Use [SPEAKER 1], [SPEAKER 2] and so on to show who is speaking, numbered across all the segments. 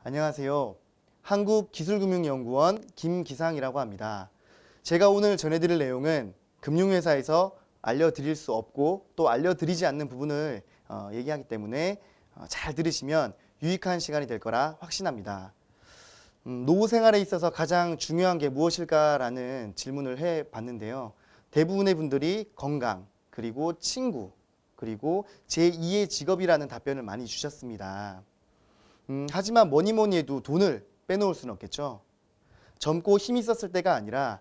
[SPEAKER 1] 안녕하세요. 한국기술금융연구원 김기상이라고 합니다. 제가 오늘 전해드릴 내용은 금융회사에서 알려드릴 수 없고 또 알려드리지 않는 부분을 얘기하기 때문에 잘 들으시면 유익한 시간이 될 거라 확신합니다. 노후 생활에 있어서 가장 중요한 게 무엇일까라는 질문을 해봤는데요. 대부분의 분들이 건강, 그리고 친구, 그리고 제2의 직업이라는 답변을 많이 주셨습니다. 하지만 뭐니 해도 돈을 빼놓을 수는 없겠죠. 젊고 힘이 있었을 때가 아니라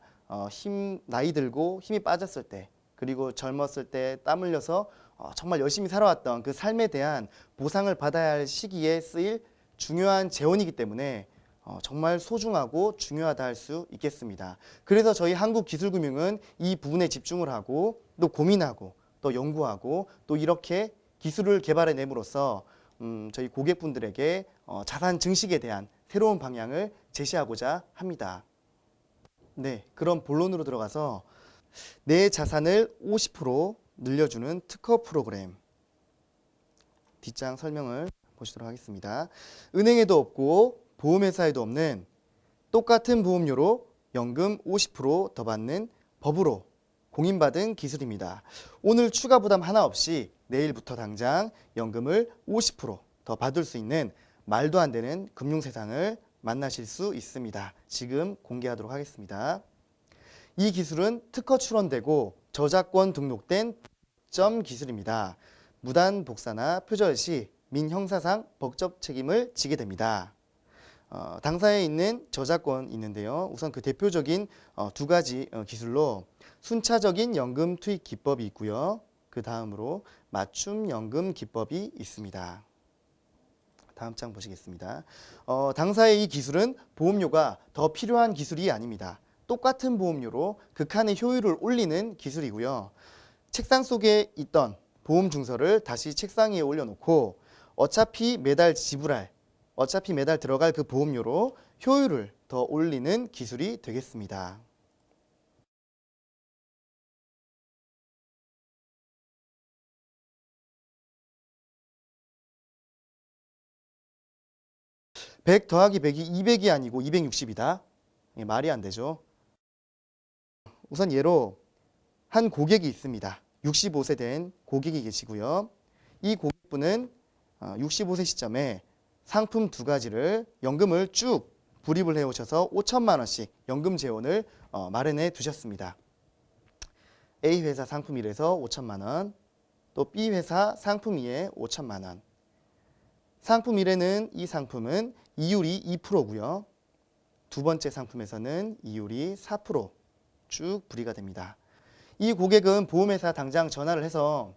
[SPEAKER 1] 나이 들고 힘이 빠졌을 때, 그리고 젊었을 때 땀 흘려서 정말 열심히 살아왔던 그 삶에 대한 보상을 받아야 할 시기에 쓰일 중요한 재원이기 때문에 정말 소중하고 중요하다 할 수 있겠습니다. 그래서 저희 한국기술금융은 이 부분에 집중을 하고 또 고민하고 또 연구하고 또 이렇게 기술을 개발해냄으로써 저희 고객분들에게 자산 증식에 대한 새로운 방향을 제시하고자 합니다. 네, 그럼 본론으로 들어가서 내 자산을 50% 늘려주는 특허 프로그램 뒷장 설명을 보시도록 하겠습니다. 은행에도 없고 보험회사에도 없는 똑같은 보험료로 연금 50% 더 받는 법으로 공인받은 기술입니다. 오늘 추가 부담 하나 없이 내일부터 당장 연금을 50%더 받을 수 있는 말도 안 되는 금융세상을 만나실 수 있습니다. 지금 공개하도록 하겠습니다. 이 기술은 특허 출원되고 저작권 등록된 점 기술입니다. 무단 복사나 표절 시 민형사상 법적 책임을 지게 됩니다. 당사에 있는 저작권이 있는데요. 우선 그 대표적인 두 가지 기술로 순차적인 연금 투입 기법이 있고요. 그 다음으로 맞춤 연금 기법이 있습니다. 다음 장 보시겠습니다. 당사의 이 기술은 보험료가 더 필요한 기술이 아닙니다. 똑같은 보험료로 극한의 효율을 올리는 기술이고요. 책상 속에 있던 보험 증서를 다시 책상 위에 올려놓고 어차피 매달 들어갈 그 보험료로 효율을 더 올리는 기술이 되겠습니다. (100 더하기 100이) 200이 아니고 260이다. 말이 안 되죠. 우선 예로 한 고객이 있습니다. 65세 된 고객이 계시고요. 이 고객분은 65세 시점에 상품 두 가지를 연금을 쭉 불입을 해오셔서 5천만 원씩 연금 재원을 마련해 두셨습니다. A 회사 상품 1에서 5천만 원, 또 B 회사 상품 2에 5천만 원. 상품 1에는 이 상품은 이율이 2%고요. 두 번째 상품에서는 이율이 4% 불이가 됩니다. 이 고객은 보험회사 당장 전화를 해서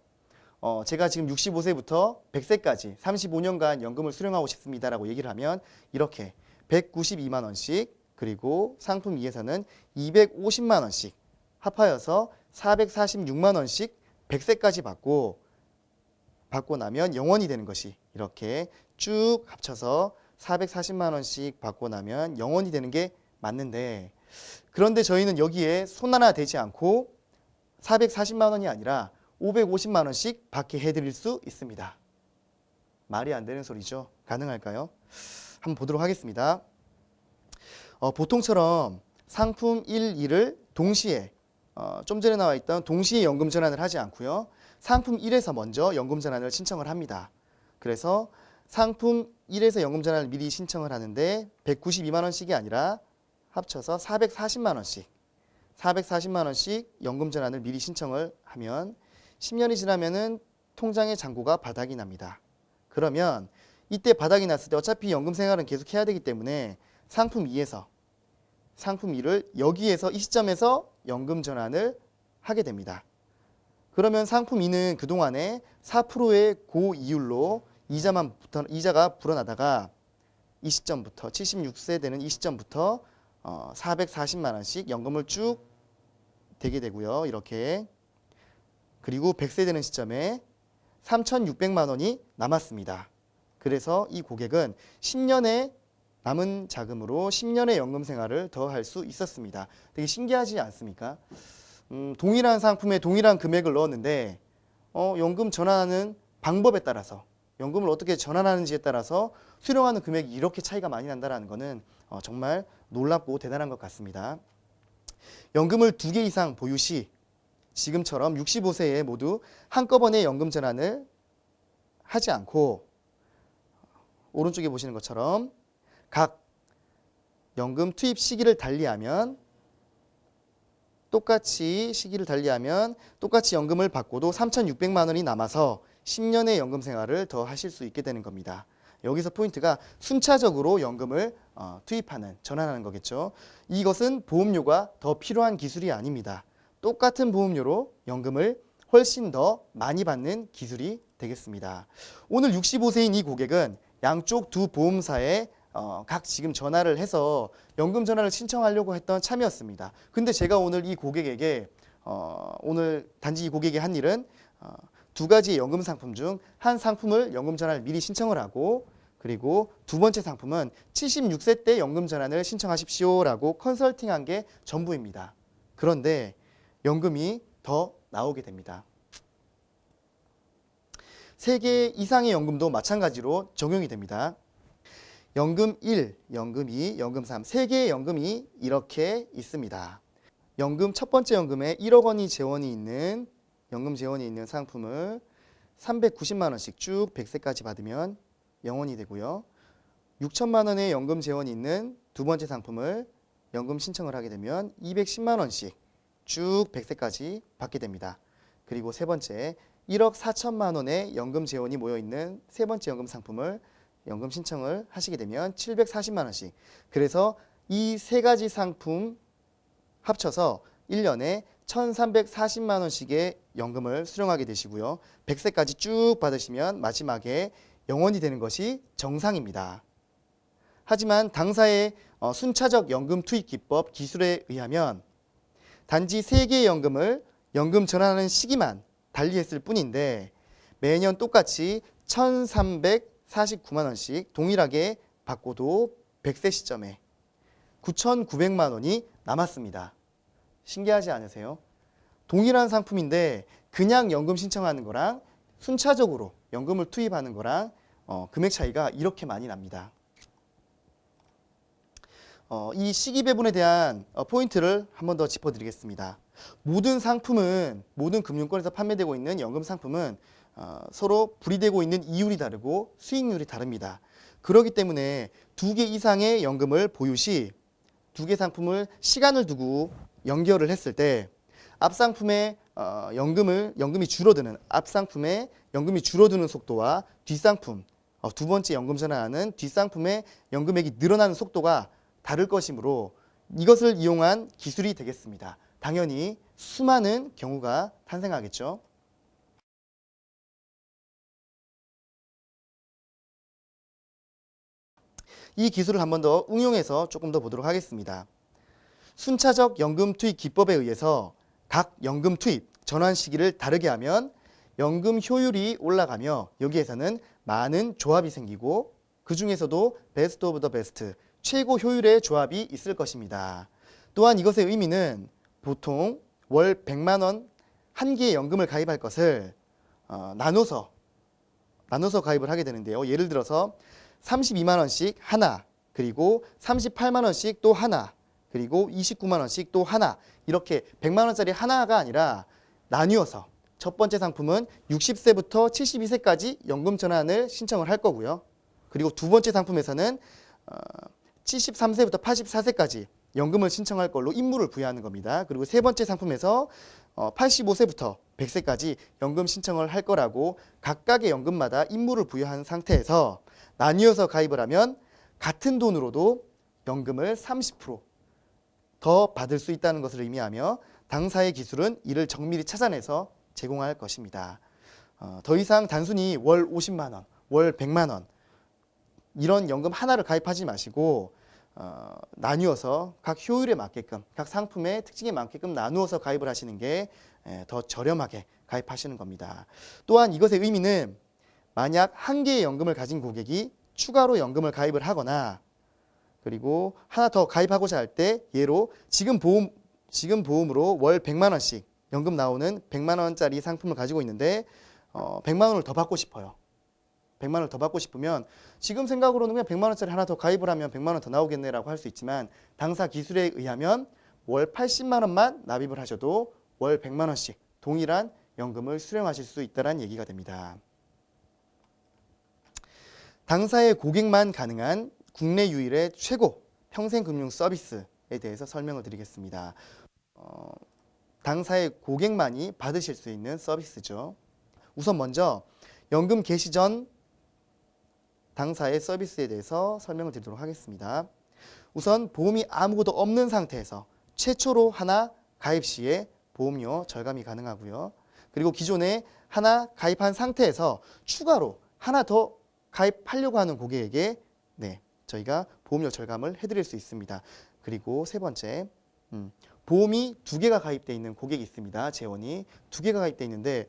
[SPEAKER 1] 제가 지금 65세부터 100세까지 35년간 연금을 수령하고 싶습니다라고 얘기를 하면 이렇게 192만 원씩, 그리고 상품 2에서는 250만 원씩 합하여서 446만 원씩 100세까지 받고 나면 영원이 되는 것이, 이렇게 쭉 합쳐서 440만 원씩 받고 나면 영원이 되는 게 맞는데, 그런데 저희는 여기에 손 하나 대지 않고 440만 원이 아니라 550만 원씩 받게 해드릴 수 있습니다. 말이 안 되는 소리죠. 가능할까요? 한번 보도록 하겠습니다. 보통처럼 상품 1, 2를 동시에 좀 전에 나와 있던 동시에 연금 전환을 하지 않고요. 상품 1에서 먼저 연금 전환을 신청을 합니다. 그래서 상품 1에서 연금 전환을 미리 신청을 하는데 192만 원씩이 아니라 합쳐서 440만 원씩 연금 전환을 미리 신청을 하면 10년이 지나면은 통장의 잔고가 바닥이 납니다. 그러면 이때 바닥이 났을 때 어차피 연금 생활은 계속 해야 되기 때문에 상품 2를 여기에서 이 시점에서 연금 전환을 하게 됩니다. 그러면 상품 2는 그동안에 4%의 고이율로 이자가 불어나다가 이 시점부터 76세 되는 이 시점부터 440만 원씩 연금을 쭉 대게 되고요. 이렇게. 그리고 100세 되는 시점에 3,600만 원이 남았습니다. 그래서 이 고객은 10년의 남은 자금으로 10년의 연금 생활을 더 할 수 있었습니다. 되게 신기하지 않습니까? 동일한 상품에 동일한 금액을 넣었는데 연금 전환하는 방법에 따라서 연금을 어떻게 전환하는지에 따라서 수령하는 금액이 이렇게 차이가 많이 난다는 것은 정말 놀랍고 대단한 것 같습니다. 연금을 2개 이상 보유 시 지금처럼 65세에 모두 한꺼번에 연금 전환을 하지 않고 오른쪽에 보시는 것처럼 각 연금 투입 시기를 달리하면 똑같이 연금을 받고도 3,600만 원이 남아서 10년의 연금 생활을 더 하실 수 있게 되는 겁니다. 여기서 포인트가 순차적으로 연금을 투입하는, 전환하는 거겠죠. 이것은 보험료가 더 필요한 기술이 아닙니다. 똑같은 보험료로 연금을 훨씬 더 많이 받는 기술이 되겠습니다. 오늘 65세인 이 고객은 양쪽 두 보험사에 각 지금 전화를 해서 연금 전환을 신청하려고 했던 참이었습니다. 근데 제가 오늘 이 고객에게 오늘 단지 이 고객이 한 일은 두 가지 연금 상품 중 한 상품을 연금 전환을 미리 신청을 하고, 그리고 두 번째 상품은 76세 때 연금 전환을 신청하십시오라고 컨설팅한 게 전부입니다. 그런데 연금이 더 나오게 됩니다. 3개 이상의 연금도 마찬가지로 적용이 됩니다. 연금 1, 연금 2, 연금 3, 3개의 연금이 이렇게 있습니다. 연금 첫 번째 연금에 1억 원이 재원이 있는 연금 재원이 있는 상품을 390만 원씩 쭉 100세까지 받으면 0원이 되고요. 6천만 원의 연금 재원이 있는 두 번째 상품을 연금 신청을 하게 되면 210만 원씩 쭉 100세까지 받게 됩니다. 그리고 세 번째 1억 4천만 원의 연금 재원이 모여 있는 세 번째 연금 상품을 연금 신청을 하시게 되면 740만 원씩. 그래서 이 세 가지 상품 합쳐서 1년에 1,340만 원씩의 연금을 수령하게 되시고요. 100세까지 쭉 받으시면 마지막에 0원이 되는 것이 정상입니다. 하지만 당사의 순차적 연금 투입 기법 기술에 의하면 단지 3개의 연금을 연금 전환하는 시기만 달리했을 뿐인데 매년 똑같이 1,349만 원씩 동일하게 받고도 100세 시점에 9,900만 원이 남았습니다. 신기하지 않으세요? 동일한 상품인데 그냥 연금 신청하는 거랑 순차적으로 연금을 투입하는 거랑 금액 차이가 이렇게 많이 납니다. 이 시기 배분에 대한 포인트를 한 번 더 짚어드리겠습니다. 모든 상품은, 모든 금융권에서 판매되고 있는 연금 상품은 서로 불이되고 있는 이율이 다르고 수익률이 다릅니다. 그렇기 때문에 2개 이상의 연금을 보유 시 2개 상품을 시간을 두고 연결을 했을 때 앞 상품의 연금이 줄어드는, 앞 상품의 연금이 줄어드는 속도와 뒷상품, 두 번째 연금 전환하는 뒷상품의 연금액이 늘어나는 속도가 다를 것이므로 이것을 이용한 기술이 되겠습니다. 당연히 수많은 경우가 탄생하겠죠. 이 기술을 한 번 더 응용해서 조금 더 보도록 하겠습니다. 순차적 연금 투입 기법에 의해서 각 연금 투입 전환 시기를 다르게 하면 연금 효율이 올라가며 여기에서는 많은 조합이 생기고 그 중에서도 베스트 오브 더 베스트, 최고 효율의 조합이 있을 것입니다. 또한 이것의 의미는 보통 월 100만 원 한 개의 연금을 가입할 것을 나눠서 가입을 하게 되는데요. 예를 들어서 32만 원씩 하나, 그리고 38만 원씩 또 하나, 그리고 29만 원씩 또 하나, 이렇게 100만 원짜리 하나가 아니라 나뉘어서 첫 번째 상품은 60세부터 72세까지 연금 전환을 신청을 할 거고요. 그리고 두 번째 상품에서는 73세부터 84세까지 연금을 신청할 걸로 임무를 부여하는 겁니다. 그리고 세 번째 상품에서 85세부터 100세까지 연금 신청을 할 거라고 각각의 연금마다 임무를 부여한 상태에서 나뉘어서 가입을 하면 같은 돈으로도 연금을 30% 더 받을 수 있다는 것을 의미하며 당사의 기술은 이를 정밀히 찾아내서 제공할 것입니다. 더 이상 단순히 월 50만 원, 월 100만 원 이런 연금 하나를 가입하지 마시고 나누어서 각 효율에 맞게끔, 각 상품의 특징에 맞게끔 나누어서 가입을 하시는 게 더 저렴하게 가입하시는 겁니다. 또한 이것의 의미는 만약 한 개의 연금을 가진 고객이 추가로 연금을 가입을 하거나 그리고 하나 더 가입하고자 할 때 예로 지금 보험으로 월 100만 원씩 연금 나오는 100만 원짜리 상품을 가지고 있는데 100만 원을 더 받고 싶어요. 100만 원을 더 받고 싶으면 지금 생각으로는 그냥 100만 원짜리 하나 더 가입을 하면 100만 원 더 나오겠네라고 할 수 있지만 당사 기술에 의하면 월 80만 원만 납입을 하셔도 월 100만 원씩 동일한 연금을 수령하실 수 있다는 얘기가 됩니다. 당사의 고객만 가능한 국내 유일의 최고 평생금융 서비스에 대해서 설명을 드리겠습니다. 당사의 고객만이 받으실 수 있는 서비스죠. 우선 먼저 연금 개시 전 당사의 서비스에 대해서 설명을 드리도록 하겠습니다. 우선 보험이 아무것도 없는 상태에서 최초로 하나 가입 시에 보험료 절감이 가능하고요. 그리고 기존에 하나 가입한 상태에서 추가로 하나 더 가입하려고 하는 고객에게 저희가 보험료 절감을 해드릴 수 있습니다. 그리고 세 번째, 보험이 2개가 가입되어 있는 고객이 있습니다. 재원이 2개가 가입되어 있는데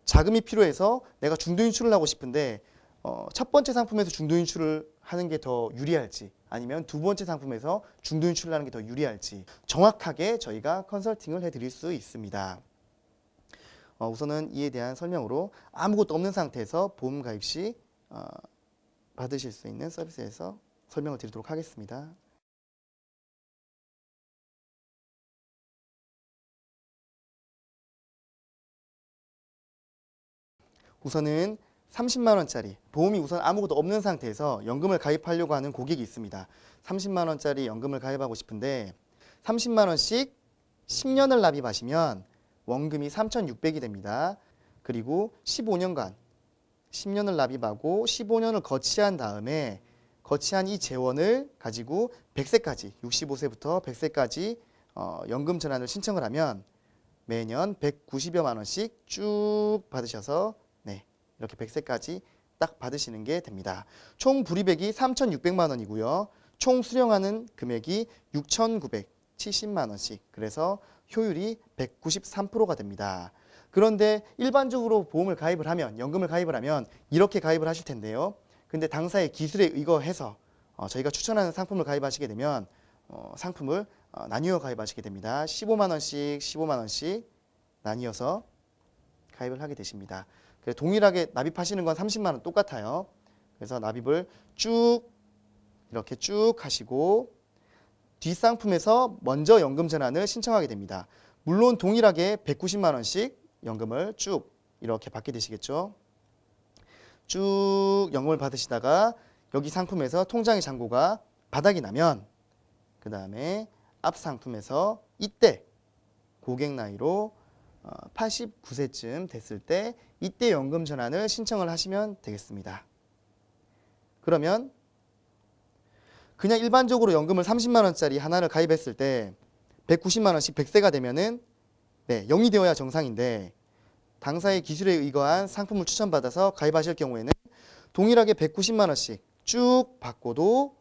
[SPEAKER 1] 자금이 필요해서 내가 중도 인출을 하고 싶은데 첫 번째 상품에서 중도 인출을 하는 게 더 유리할지 아니면 두 번째 상품에서 중도 인출을 하는 게 더 유리할지 정확하게 저희가 컨설팅을 해드릴 수 있습니다. 우선은 이에 대한 설명으로 아무것도 없는 상태에서 보험 가입 시 받으실 수 있는 서비스에서 설명을 드리도록 하겠습니다. 우선은 30만 원짜리 보험이 우선 아무것도 없는 상태에서 연금을 가입하려고 하는 고객이 있습니다. 30만 원짜리 연금을 가입하고 싶은데 30만 원씩 10년을 납입하시면 원금이 3,600이 됩니다. 그리고 15년간 10년을 납입하고 15년을 거치한 다음에 거치한 이 재원을 가지고 100세까지 65세부터 100세까지 연금 전환을 신청을 하면 매년 190여만 원씩 쭉 받으셔서 이렇게 100세까지 딱 받으시는 게 됩니다. 총 불이백이 3,600만 원이고요. 총 수령하는 금액이 6,970만 원씩. 그래서 효율이 193%가 됩니다. 그런데 일반적으로 보험을 가입을 하면 연금을 가입을 하면 이렇게 가입을 하실 텐데요. 근데 당사의 기술에 의거해서 저희가 추천하는 상품을 가입하시게 되면 상품을 나뉘어 가입하시게 됩니다. 15만 원씩 15만 원씩 나뉘어서 가입을 하게 되십니다. 동일하게 납입하시는 건 30만 원 똑같아요. 그래서 납입을 쭉 이렇게 쭉 하시고 뒷상품에서 먼저 연금 전환을 신청하게 됩니다. 물론 동일하게 190만 원씩 연금을 쭉 이렇게 받게 되시겠죠. 쭉 연금을 받으시다가 여기 상품에서 통장의 잔고가 바닥이 나면 그 다음에 앞 상품에서 이때 고객 나이로 89세쯤 됐을 때 이때 연금 전환을 신청을 하시면 되겠습니다. 그러면 그냥 일반적으로 연금을 30만 원짜리 하나를 가입했을 때 190만 원씩 100세가 되면은 0이 되어야 정상인데 당사의 기술에 의거한 상품을 추천받아서 가입하실 경우에는 동일하게 190만 원씩 쭉 받고도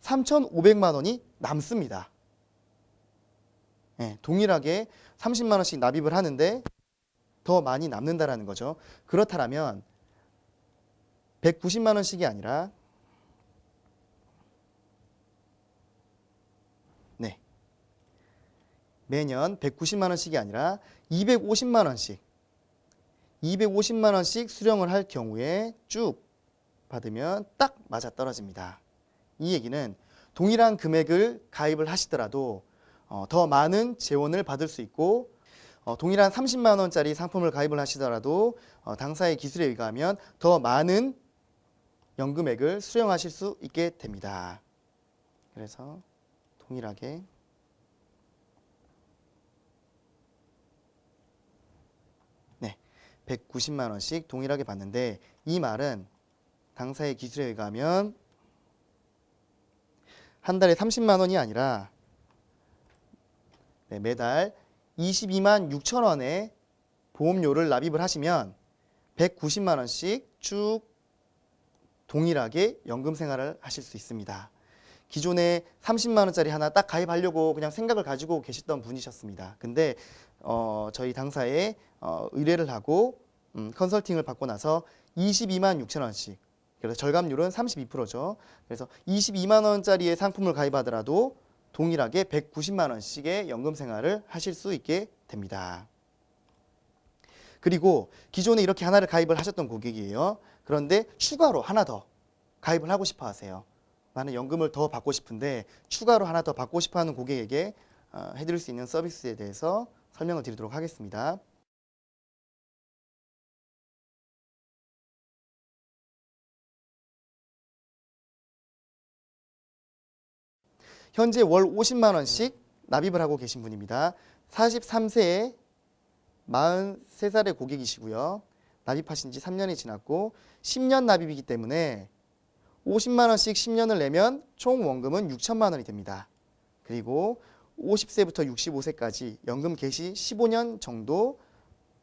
[SPEAKER 1] 3,500만 원이 남습니다. 동일하게 30만 원씩 납입을 하는데 더 많이 남는다라는 거죠. 그렇다면 190만 원씩이 아니라 매년 190만 원씩이 아니라 250만 원씩 수령을 할 경우에 쭉 받으면 딱 맞아떨어집니다. 이 얘기는 동일한 금액을 가입을 하시더라도 더 많은 재원을 받을 수 있고 동일한 30만 원짜리 상품을 가입을 하시더라도 당사의 기술에 의하면 더 많은 연금액을 수령하실 수 있게 됩니다. 그래서 동일하게 190만 원씩 동일하게 받는데 이 말은 당사의 기술에 의하면 한 달에 30만 원이 아니라 매달 22만 6천 원의 보험료를 납입을 하시면 190만 원씩 쭉 동일하게 연금 생활을 하실 수 있습니다. 기존에 30만 원짜리 하나 딱 가입하려고 그냥 생각을 가지고 계셨던 분이셨습니다. 근데 저희 당사에 의뢰를 하고 컨설팅을 받고 나서 22만 6천 원씩 그래서 절감률은 32%죠. 그래서 22만 원짜리의 상품을 가입하더라도 동일하게 190만 원씩의 연금 생활을 하실 수 있게 됩니다. 그리고 기존에 이렇게 하나를 가입을 하셨던 고객이에요. 그런데 추가로 하나 더 가입을 하고 싶어 하세요. 나는 연금을 더 받고 싶은데 추가로 하나 더 받고 싶어 하는 고객에게 해드릴 수 있는 서비스에 대해서 설명을 드리도록 하겠습니다. 현재 월 50만 원씩 납입을 하고 계신 분입니다. 43세에 43살의 고객이시고요. 납입하신 지 3년이 지났고 10년 납입이기 때문에 50만 원씩 10년을 내면 총 원금은 6천만 원이 됩니다. 그리고 50세부터 65세까지 연금 개시 15년 정도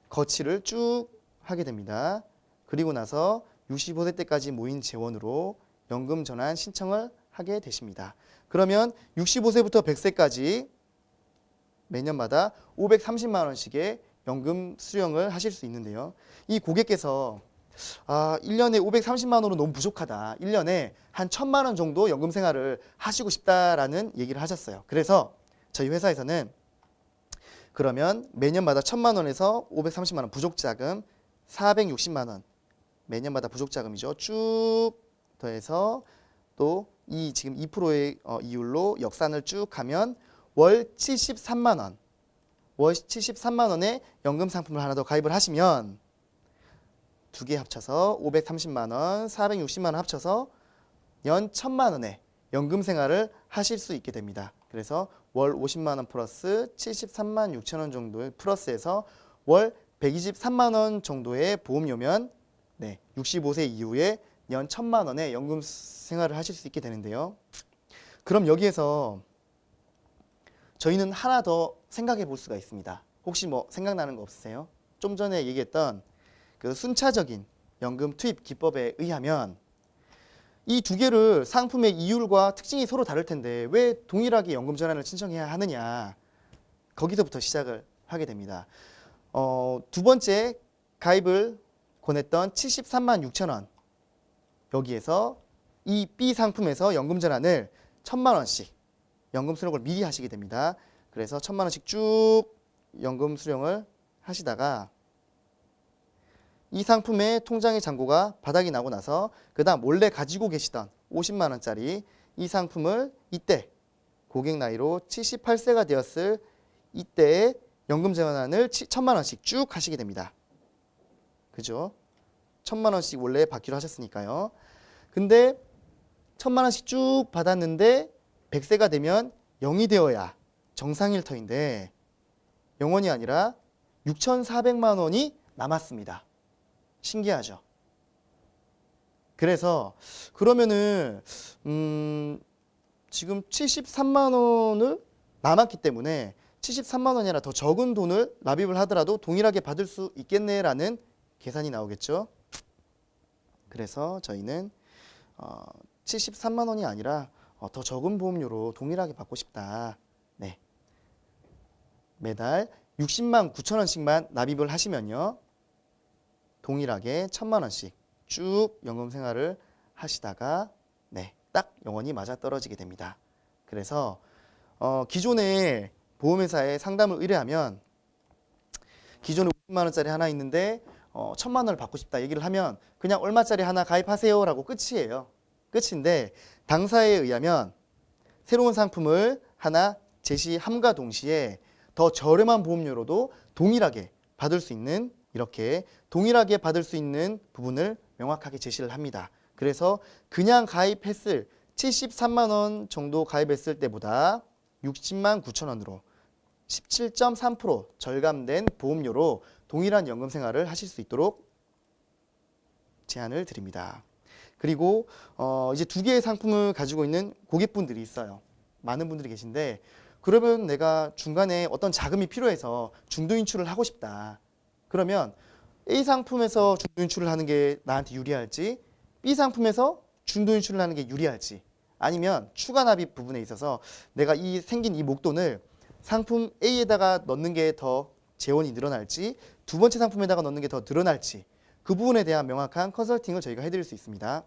[SPEAKER 1] 거치를 쭉 하게 됩니다. 그리고 나서 65세 때까지 모인 재원으로 연금 전환 신청을 하게 되십니다. 그러면 65세부터 100세까지 매년마다 530만 원씩의 연금 수령을 하실 수 있는데요. 이 고객께서 1년에 530만 원으로 너무 부족하다. 1년에 한 1,000만 원 정도 연금 생활을 하시고 싶다라는 얘기를 하셨어요. 그래서 저희 회사에서는 그러면 매년마다 1,000만 원에서 530만 원 부족자금 460만 원 매년마다 부족자금이죠. 쭉 더해서 또 이 지금 2%의 이율로 역산을 쭉 하면 월 73만 원, 월 73만 원의 연금 상품을 하나 더 가입을 하시면 두 개 합쳐서 530만 원, 460만 원 합쳐서 연 1,000만 원의 연금 생활을 하실 수 있게 됩니다. 그래서 월 50만 원 플러스 73만 6천 원 정도의 플러스에서 월 123만 원 정도의 보험료면 65세 이후에 연 1,000만 원의 연금 생활을 하실 수 있게 되는데요. 그럼 여기에서 저희는 하나 더 생각해 볼 수가 있습니다. 혹시 뭐 생각나는 거 없으세요? 좀 전에 얘기했던 그 순차적인 연금 투입 기법에 의하면 이 두 개를 상품의 이율과 특징이 서로 다를 텐데 왜 동일하게 연금 전환을 신청해야 하느냐, 거기서부터 시작을 하게 됩니다. 두 번째 가입을 권했던 73만 6천 원, 여기에서 이 B 상품에서 연금 전환을 1,000만 원씩 연금 수령을 미리 하시게 됩니다. 그래서 1,000만 원씩 쭉 연금 수령을 하시다가 이 상품의 통장의 잔고가 바닥이 나고 나서 그 다음 원래 가지고 계시던 50만 원짜리 이 상품을 이때 고객 나이로 78세가 되었을 이때에 연금 전환을 1,000만 원씩 쭉 하시게 됩니다. 그죠? 1,000만 원씩 원래 받기로 하셨으니까요. 근데 1,000만 원씩 쭉 받았는데 100세가 되면 0이 되어야 정상일 터인데 0원이 아니라 6,400만 원이 남았습니다. 신기하죠? 그래서 그러면은 지금 73만 원을 남았기 때문에 73만 원이 아니라 더 적은 돈을 납입을 하더라도 동일하게 받을 수 있겠네라는 계산이 나오겠죠. 그래서 저희는 73만 원이 아니라 더 적은 보험료로 동일하게 받고 싶다. 네. 매달 60만 9천 원씩만 납입을 하시면요. 동일하게 1,000만 원씩 쭉 연금 생활을 하시다가 딱 영원히 맞아떨어지게 됩니다. 그래서 기존에 보험회사에 상담을 의뢰하면 기존에 50만 원짜리 하나 있는데 1,000만 원을 받고 싶다 얘기를 하면 그냥 얼마짜리 하나 가입하세요 라고 끝이에요. 끝인데 당사에 의하면 새로운 상품을 하나 제시함과 동시에 더 저렴한 보험료로도 동일하게 받을 수 있는, 이렇게 동일하게 받을 수 있는 부분을 명확하게 제시를 합니다. 그래서 그냥 가입했을 73만 원 정도 가입했을 때보다 60만 9천 원으로 17.3% 절감된 보험료로 동일한 연금 생활을 하실 수 있도록 제안을 드립니다. 그리고 이제 두 개의 상품을 가지고 있는 고객분들이 있어요. 많은 분들이 계신데 그러면 내가 중간에 어떤 자금이 필요해서 중도 인출을 하고 싶다. 그러면 A 상품에서 중도 인출을 하는 게 나한테 유리할지, B 상품에서 중도 인출을 하는 게 유리할지, 아니면 추가 납입 부분에 있어서 내가 생긴 이 목돈을 상품 A에다가 넣는 게 더 재원이 늘어날지, 두 번째 상품에다가 넣는 게 더 늘어날지, 그 부분에 대한 명확한 컨설팅을 저희가 해드릴 수 있습니다.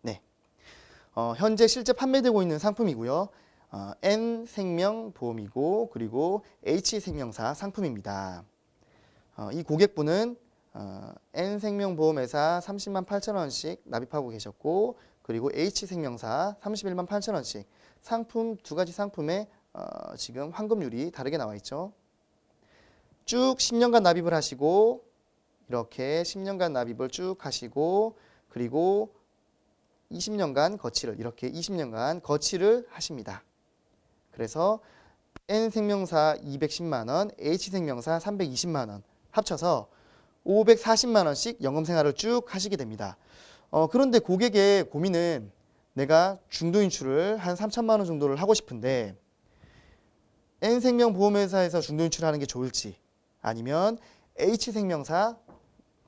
[SPEAKER 1] 네. 현재 실제 판매되고 있는 상품이고요. N생명보험이고 그리고 H생명사 상품입니다. 이 고객분은 N생명보험회사 30만 8천 원씩 납입하고 계셨고 그리고 H생명사 31만 8천 원씩 상품 두 가지 상품에 지금 환급률이 다르게 나와 있죠. 쭉 10년간 납입을 하시고 이렇게 10년간 납입을 쭉 하시고 그리고 20년간 거치를 이렇게 20년간 거치를 하십니다. 그래서 N생명사 210만 원, H생명사 320만 원 합쳐서 540만 원씩 연금생활을 쭉 하시게 됩니다. 그런데 고객의 고민은 내가 중도인출을 한 3천만 원 정도를 하고 싶은데 N생명보험회사에서 중도인출을 하는 게 좋을지 아니면 H생명사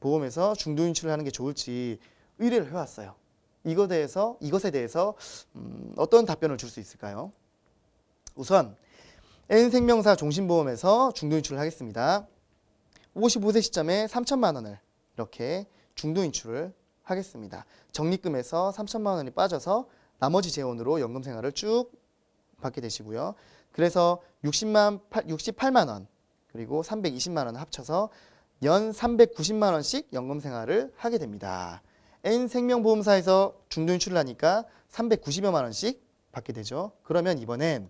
[SPEAKER 1] 보험에서 중도인출을 하는 게 좋을지 의뢰를 해왔어요. 이것에 대해서 어떤 답변을 줄 수 있을까요? 우선 N생명사 종신보험에서 중도인출을 하겠습니다. 55세 시점에 3천만 원을 이렇게 중도인출을 하겠습니다. 적립금에서 3천만 원이 빠져서 나머지 재원으로 연금생활을 쭉 받게 되시고요. 그래서 68만 원 그리고 320만 원 합쳐서 연 390만 원씩 연금생활을 하게 됩니다. N생명보험사에서 중도인출을 하니까 390여만 원씩 받게 되죠. 그러면 이번엔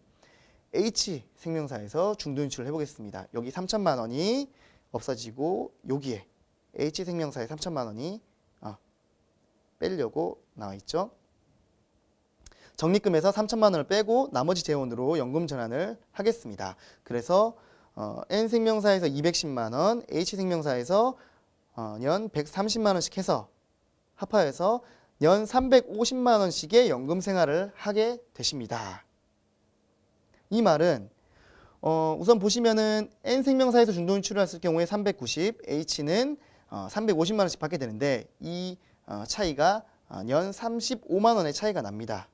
[SPEAKER 1] H생명사에서 중도인출을 해보겠습니다. 여기 3천만 원이 없어지고 여기에 H생명사에 3천만 원이 빼려고 나와 있죠. 적립금에서 3천만 원을 빼고 나머지 재원으로 연금 전환을 하겠습니다. 그래서 N생명사에서 210만 원, H생명사에서 연 130만 원씩 해서 합하여서 연 350만 원씩의 연금 생활을 하게 되십니다. 이 말은 우선 보시면은 N생명사에서 중도인출을 했을 경우에 390, H는 350만 원씩 받게 되는데 이 차이가 연 35만 원의 차이가 납니다.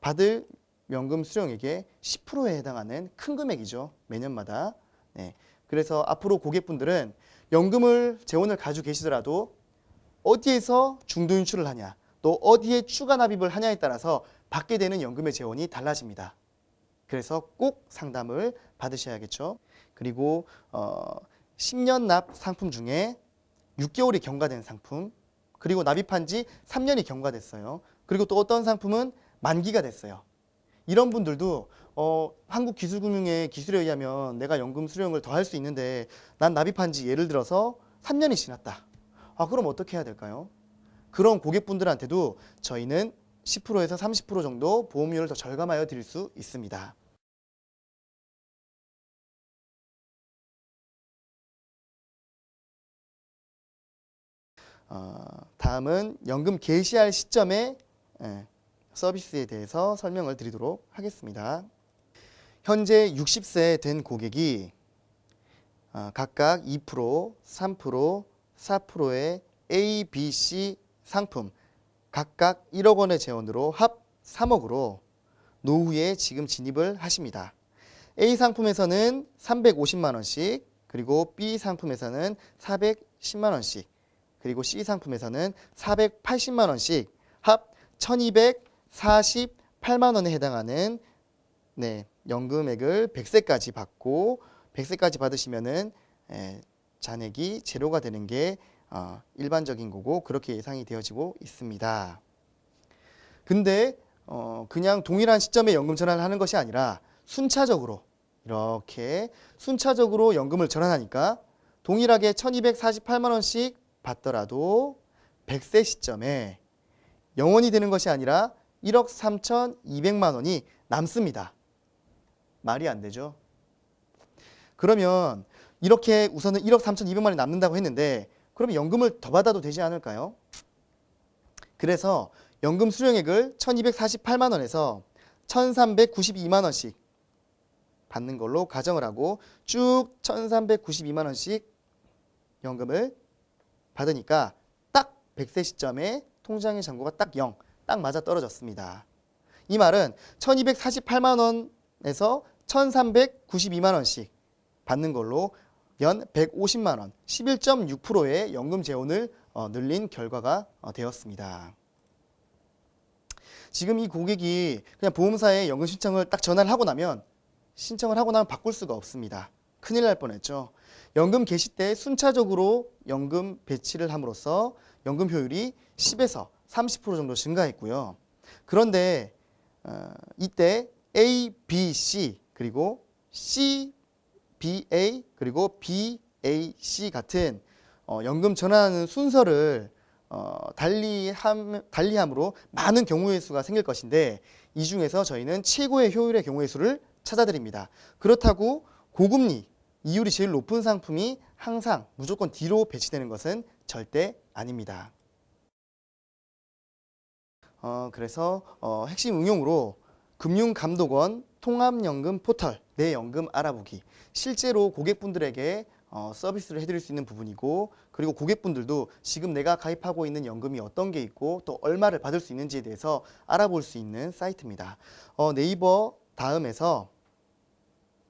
[SPEAKER 1] 받을 연금 수령액의 10%에 해당하는 큰 금액이죠. 매년마다. 네. 그래서 앞으로 고객분들은 연금을 재원을 가지고 계시더라도 어디에서 중도인출을 하냐 또 어디에 추가 납입을 하냐에 따라서 받게 되는 연금의 재원이 달라집니다. 그래서 꼭 상담을 받으셔야겠죠. 그리고 10년 납 상품 중에 6개월이 경과된 상품 그리고 납입한 지 3년이 경과됐어요. 그리고 또 어떤 상품은 만기가 됐어요. 이런 분들도 한국기술금융의 기술에 의하면 내가 연금 수령을 더 할 수 있는데 난 납입한 지 예를 들어서 3년이 지났다. 그럼 어떻게 해야 될까요? 그런 고객분들한테도 저희는 10%에서 30% 정도 보험료를 더 절감하여 드릴 수 있습니다. 다음은 연금 개시할 시점의 서비스에 대해서 설명을 드리도록 하겠습니다. 현재 60세 된 고객이 각각 2%, 3%, 4%의 A, B, C 상품 각각 1억 원의 재원으로 합 3억으로 노후에 지금 진입을 하십니다. A 상품에서는 350만 원씩 그리고 B 상품에서는 410만 원씩 그리고 C 상품에서는 480만 원씩 합 1248만 원에 해당하는 연금액을 100세까지 받고 100세까지 받으시면은 잔액이 제로가 되는 게 일반적인 거고 그렇게 예상이 되어지고 있습니다. 근데 그냥 동일한 시점에 연금 전환을 하는 것이 아니라 순차적으로 이렇게 순차적으로 연금을 전환하니까 동일하게 1248만 원씩 받더라도 100세 시점에 영원이 되는 것이 아니라 1억 3,200만 원이 남습니다. 말이 안 되죠. 그러면 이렇게 우선은 1억 3,200만 원이 남는다고 했는데 그러면 연금을 더 받아도 되지 않을까요? 그래서 연금 수령액을 1,248만 원에서 1,392만 원씩 받는 걸로 가정을 하고 쭉 1,392만 원씩 연금을 받으니까 딱 100세 시점에 통장의 잔고가 딱 0, 딱 맞아 떨어졌습니다. 이 말은 1,248만 원에서 1,392만 원씩 받는 걸로 연 150만 원, 11.6%의 연금 재원을 늘린 결과가 되었습니다. 지금 이 고객이 그냥 보험사에 연금 신청을 딱 전화를 하고 나면 바꿀 수가 없습니다. 큰일 날 뻔했죠. 연금 개시 때 순차적으로 연금 배치를 함으로써 연금 효율이 10에서 30% 정도 증가했고요. 그런데 이때 A, B, C 그리고 C, B, A 그리고 B, A, C 같은 연금 전환하는 순서를 달리함으로 많은 경우의 수가 생길 것인데 이 중에서 저희는 최고의 효율의 경우의 수를 찾아드립니다. 그렇다고 고금리, 이율이 제일 높은 상품이 항상 무조건 뒤로 배치되는 것은 절대 아닙니다. 그래서 핵심 응용으로 금융감독원 통합연금 포털 내 연금 알아보기, 실제로 고객분들에게 서비스를 해드릴 수 있는 부분이고, 그리고 고객분들도 지금 내가 가입하고 있는 연금이 어떤 게 있고 또 얼마를 받을 수 있는지에 대해서 알아볼 수 있는 사이트입니다. 네이버 다음에서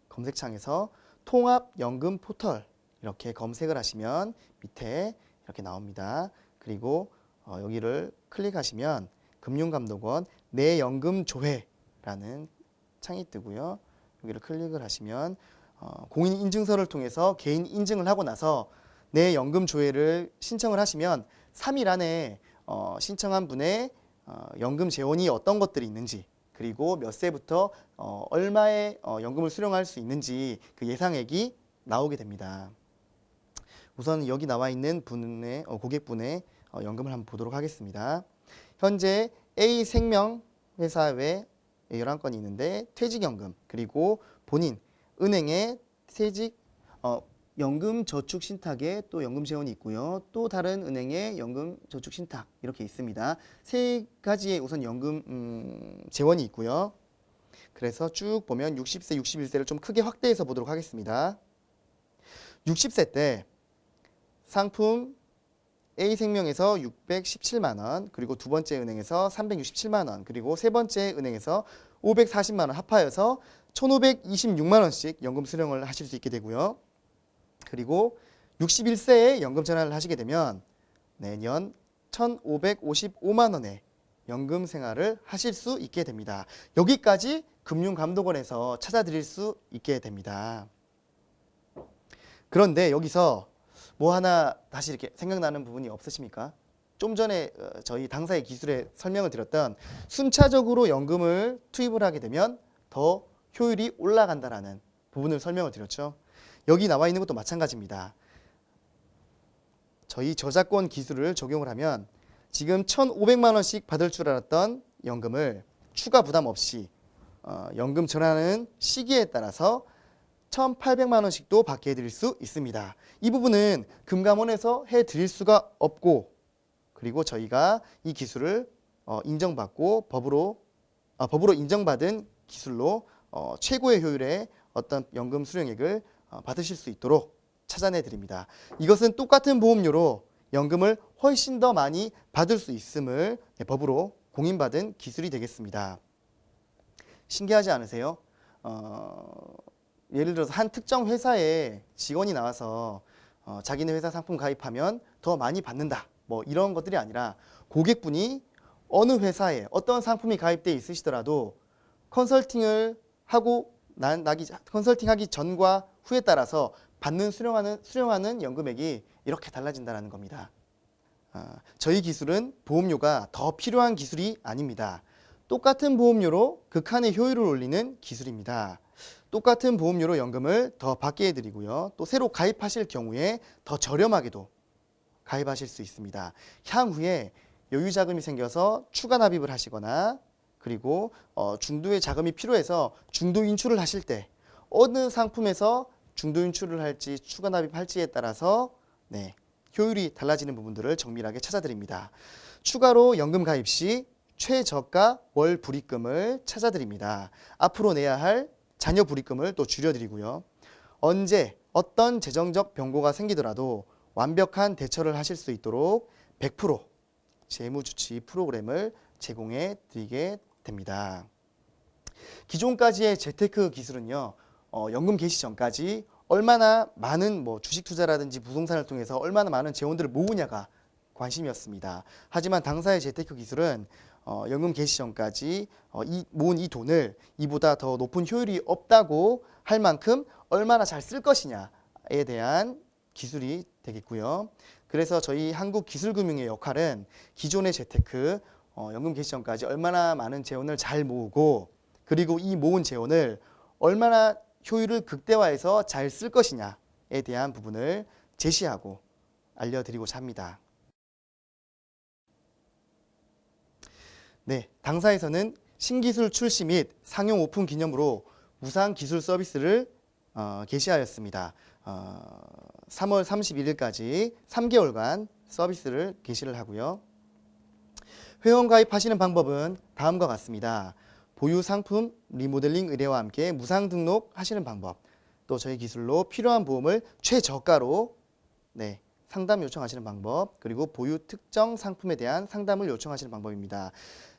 [SPEAKER 1] 검색창에서 통합연금 포털 이렇게 검색을 하시면 밑에 이렇게 나옵니다. 그리고 여기를 클릭하시면 금융감독원 내 연금 조회라는 창이 뜨고요. 여기를 클릭을 하시면 공인인증서를 통해서 개인 인증을 하고 나서 내 연금 조회를 신청을 하시면 3일 안에 신청한 분의 연금 재원이 어떤 것들이 있는지, 그리고 몇 세부터 얼마의 연금을 수령할 수 있는지 그 예상액이 나오게 됩니다. 우선 여기 나와 있는 분의 고객분의 연금을 한번 보도록 하겠습니다. 현재 A생명 회사 외 11건이 있는데 퇴직연금, 그리고 본인 은행에 퇴직 연금 저축 신탁에 또 연금 재원이 있고요. 또 다른 은행에 연금 저축 신탁 이렇게 있습니다. 세 가지의 우선 연금 재원이 있고요. 그래서 쭉 보면 60세, 61세를 좀 크게 확대해서 보도록 하겠습니다. 60세 때 상품 A생명에서 617만 원, 그리고 두 번째 은행에서 367만 원, 그리고 세 번째 은행에서 540만 원 합하여서 1,526만 원씩 연금 수령을 하실 수 있게 되고요. 그리고 61세에 연금 전환을 하시게 되면 내년 1,555만 원의 연금 생활을 하실 수 있게 됩니다. 여기까지 금융감독원에서 찾아드릴 수 있게 됩니다. 그런데 여기서 뭐 하나 다시 이렇게 생각나는 부분이 없으십니까? 좀 전에 저희 당사의 기술에 설명을 드렸던 순차적으로 연금을 투입을 하게 되면 더 효율이 올라간다라는 부분을 설명을 드렸죠. 여기 나와 있는 것도 마찬가지입니다. 저희 저작권 기술을 적용을 하면 지금 1,500만 원씩 받을 줄 알았던 연금을 추가 부담 없이 연금 전환하는 시기에 따라서 1,800만 원씩도 받게 해드릴 수 있습니다. 이 부분은 금감원에서 해드릴 수가 없고, 그리고 저희가 이 기술을 인정받고 법으로 인정받은 기술로 최고의 효율의 어떤 연금 수령액을 받으실 수 있도록 찾아내 드립니다. 이것은 똑같은 보험료로 연금을 훨씬 더 많이 받을 수 있음을 법으로 공인받은 기술이 되겠습니다. 신기하지 않으세요? 예를 들어서 한 특정 회사에 직원이 나와서 자기네 회사 상품 가입하면 더 많이 받는다, 뭐 이런 것들이 아니라 고객분이 어느 회사에 어떤 상품이 가입되어 있으시더라도 컨설팅을 하고 컨설팅하기 전과 후에 따라서 수령하는 연금액이 이렇게 달라진다는 겁니다. 저희 기술은 보험료가 더 필요한 기술이 아닙니다. 똑같은 보험료로 극한의 효율을 올리는 기술입니다. 똑같은 보험료로 연금을 더 받게 해드리고요. 또 새로 가입하실 경우에 더 저렴하게도 가입하실 수 있습니다. 향후에 여유 자금이 생겨서 추가 납입을 하시거나, 그리고 중도의 자금이 필요해서 중도 인출을 하실 때 어느 상품에서 중도 인출을 할지 추가 납입할지에 따라서 효율이 달라지는 부분들을 정밀하게 찾아드립니다. 추가로 연금 가입 시 최저가 월 불입금을 찾아드립니다. 앞으로 내야 할 자녀 불입금을 또 줄여드리고요. 언제 어떤 재정적 변고가 생기더라도 완벽한 대처를 하실 수 있도록 100% 재무주치 프로그램을 제공해 드리게 됩니다. 기존까지의 재테크 기술은요, 연금 개시 전까지 얼마나 많은 주식 투자라든지 부동산을 통해서 얼마나 많은 재원들을 모으냐가 관심이었습니다. 하지만 당사의 재테크 기술은 연금 개시 전까지 모은 이 돈을 이보다 더 높은 효율이 없다고 할 만큼 얼마나 잘 쓸 것이냐에 대한 기술이 되겠고요. 그래서 저희 한국기술금융의 역할은 기존의 재테크, 연금 개시 전까지 얼마나 많은 재원을 잘 모으고 그리고 이 모은 재원을 얼마나 효율을 극대화해서 잘 쓸 것이냐에 대한 부분을 제시하고 알려드리고자 합니다. 네, 당사에서는 신기술 출시 및 상용 오픈 기념으로 무상 기술 서비스를 개시하였습니다. 3월 31일까지 3개월간 서비스를 개시를 하고요. 회원 가입하시는 방법은 다음과 같습니다. 보유 상품 리모델링 의뢰와 함께 무상 등록하시는 방법, 또 저희 기술로 필요한 보험을 최저가로 상담 요청하시는 방법, 그리고 보유 특정 상품에 대한 상담을 요청하시는 방법입니다.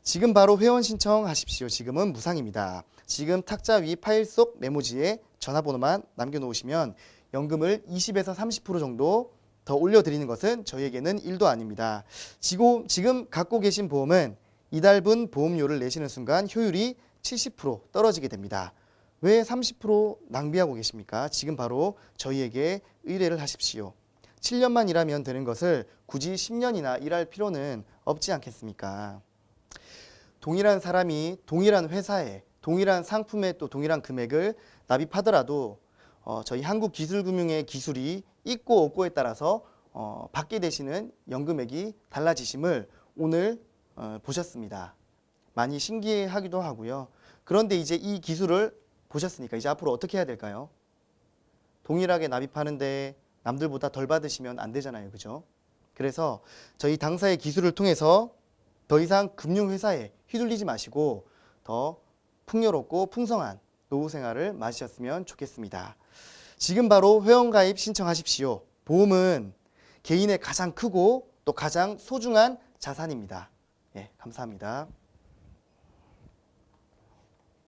[SPEAKER 1] 지금 바로 회원 신청하십시오. 지금은 무상입니다. 지금 탁자 위 파일 속 메모지에 전화번호만 남겨놓으시면 연금을 20에서 30% 정도 더 올려드리는 것은 저희에게는 일도 아닙니다. 지금 갖고 계신 보험은 이달분 보험료를 내시는 순간 효율이 70% 떨어지게 됩니다. 왜 30% 낭비하고 계십니까? 지금 바로 저희에게 의뢰를 하십시오. 7년만 일하면 되는 것을 굳이 10년이나 일할 필요는 없지 않겠습니까? 동일한 사람이 동일한 회사에 동일한 상품에 또 동일한 금액을 납입하더라도 저희 한국기술금융의 기술이 있고 없고에 따라서 받게 되시는 연금액이 달라지심을 오늘 보셨습니다. 많이 신기해하기도 하고요. 그런데 이제 이 기술을 보셨으니까 이제 앞으로 어떻게 해야 될까요? 동일하게 납입하는데 남들보다 덜 받으시면 안 되잖아요. 그죠? 그래서 저희 당사의 기술을 통해서 더 이상 금융회사에 휘둘리지 마시고 더 풍요롭고 풍성한 노후 생활을 맞으셨으면 좋겠습니다. 지금 바로 회원가입 신청하십시오. 보험은 개인의 가장 크고 또 가장 소중한 자산입니다. 예, 감사합니다.